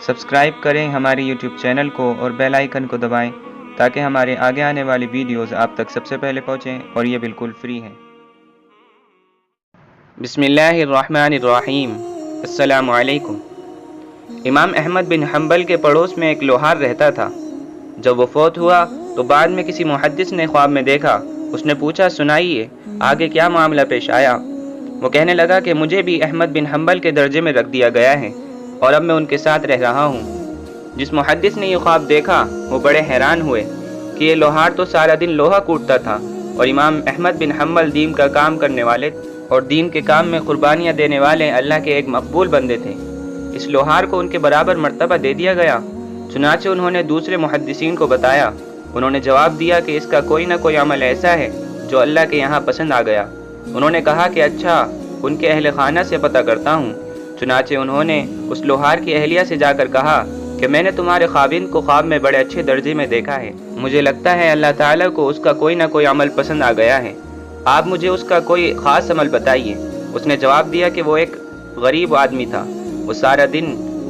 Subscribe کریں ہمارے YouTube channel کو اور بیل آئیکن کو دبائیں تاکہ ہمارے آگے آنے والی ویڈیوز آپ تک سب سے پہلے پہنچیں اور یہ بالکل فری ہیں۔ بسم اللہ الرحمن الرحیم۔ السلام علیکم۔ امام احمد بن حنبل کے پڑوس میں ایک لوہار رہتا تھا۔ جب وہ فوت ہوا تو بعد میں کسی محدث نے خواب میں دیکھا۔ اس نے پوچھا، سنائیے آگے کیا معاملہ پیش آیا؟ وہ کہنے لگا کہ مجھے بھی احمد بن حنبل کے درجے میں رکھ دیا گیا ہے اور اب میں ان کے ساتھ رہ رہا ہوں۔ جس محدث نے یہ خواب دیکھا وہ بڑے حیران ہوئے کہ یہ لوہار تو سارا دن لوہا کوٹتا تھا اور امام احمد بن حنبل دین کا کام کرنے والے اور دین کے کام میں قربانیاں دینے والے اللہ کے ایک مقبول بندے تھے۔ اس لوہار کو ان کے برابر مرتبہ دے دیا گیا۔ چنانچہ انہوں نے دوسرے محدثین کو بتایا۔ انہوں نے جواب دیا کہ اس کا کوئی نہ کوئی عمل ایسا ہے جو اللہ کے یہاں پسند آ گیا۔ انہوں نے کہا کہ اچھا، ان کے اہل خانہ سے پتہ کرتا ہوں۔ چنانچہ انہوں نے اس لوہار کی اہلیہ سے جا کر کہا کہ میں نے تمہارے خاوند کو خواب میں بڑے اچھے درجے میں دیکھا ہے۔ مجھے لگتا ہے اللہ تعالیٰ کو اس کا کوئی نہ کوئی عمل پسند آ گیا ہے۔ آپ مجھے اس کا کوئی خاص عمل بتائیے۔ اس نے جواب دیا کہ وہ ایک غریب آدمی تھا۔ وہ سارا دن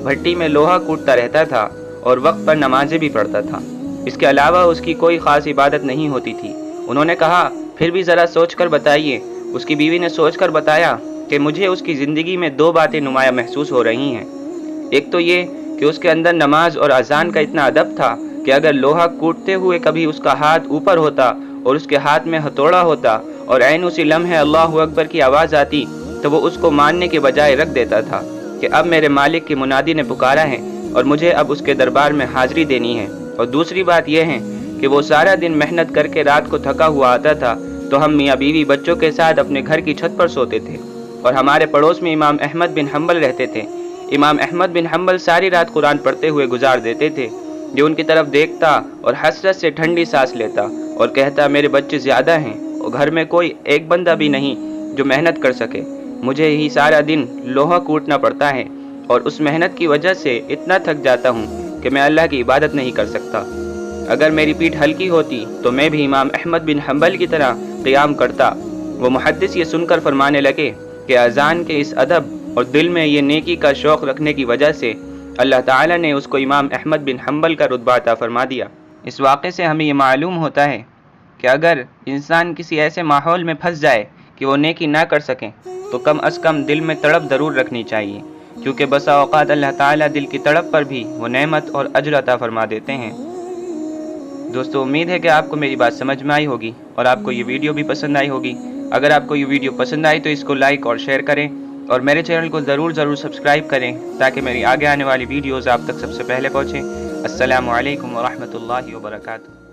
بھٹی میں لوہا کوٹتا رہتا تھا اور وقت پر نمازیں بھی پڑھتا تھا۔ اس کے علاوہ اس کی کوئی خاص عبادت نہیں ہوتی تھی۔ انہوں نے کہا، پھر بھی ذرا سوچ کر بتائیے۔ اس کی بیوی نے سوچ کر بتایا کہ مجھے اس کی زندگی میں دو باتیں نمایاں محسوس ہو رہی ہیں۔ ایک تو یہ کہ اس کے اندر نماز اور اذان کا اتنا ادب تھا کہ اگر لوہا کوٹتے ہوئے کبھی اس کا ہاتھ اوپر ہوتا اور اس کے ہاتھ میں ہتھوڑا ہوتا اور عین اسی لمحے اللہ اکبر کی آواز آتی تو وہ اس کو ماننے کے بجائے رکھ دیتا تھا کہ اب میرے مالک کی منادی نے پکارا ہے اور مجھے اب اس کے دربار میں حاضری دینی ہے۔ اور دوسری بات یہ ہے کہ وہ سارا دن محنت کر کے رات کو تھکا ہوا آتا تھا تو ہم میاں بیوی بچوں کے ساتھ اپنے گھر کی چھت پر سوتے تھے اور ہمارے پڑوس میں امام احمد بن حنبل رہتے تھے۔ امام احمد بن حنبل ساری رات قرآن پڑھتے ہوئے گزار دیتے تھے۔ جو ان کی طرف دیکھتا اور حسرت سے ٹھنڈی سانس لیتا اور کہتا، میرے بچے زیادہ ہیں اور گھر میں کوئی ایک بندہ بھی نہیں جو محنت کر سکے۔ مجھے ہی سارا دن لوہا کوٹنا پڑتا ہے اور اس محنت کی وجہ سے اتنا تھک جاتا ہوں کہ میں اللہ کی عبادت نہیں کر سکتا۔ اگر میری پیٹھ ہلکی ہوتی تو میں بھی امام احمد بن حنبل کی طرح قیام کرتا۔ وہ محدث یہ سن کر فرمانے لگے کہ اذان کے اس ادب اور دل میں یہ نیکی کا شوق رکھنے کی وجہ سے اللہ تعالیٰ نے اس کو امام احمد بن حنبل کا رتبہ عطا فرما دیا۔ اس واقعے سے ہمیں یہ معلوم ہوتا ہے کہ اگر انسان کسی ایسے ماحول میں پھنس جائے کہ وہ نیکی نہ کر سکیں تو کم از کم دل میں تڑپ ضرور رکھنی چاہیے، کیونکہ بسا اوقات اللہ تعالیٰ دل کی تڑپ پر بھی وہ نعمت اور اجر عطا فرما دیتے ہیں۔ دوستو، امید ہے کہ آپ کو میری بات سمجھ میں آئی ہوگی اور آپ کو یہ ویڈیو بھی پسند آئی ہوگی۔ اگر آپ کو یہ ویڈیو پسند آئی تو اس کو لائک اور شیئر کریں اور میرے چینل کو ضرور سبسکرائب کریں تاکہ میری آگے آنے والی ویڈیوز آپ تک سب سے پہلے پہنچیں۔ السلام علیکم ورحمۃ اللہ وبرکاتہ۔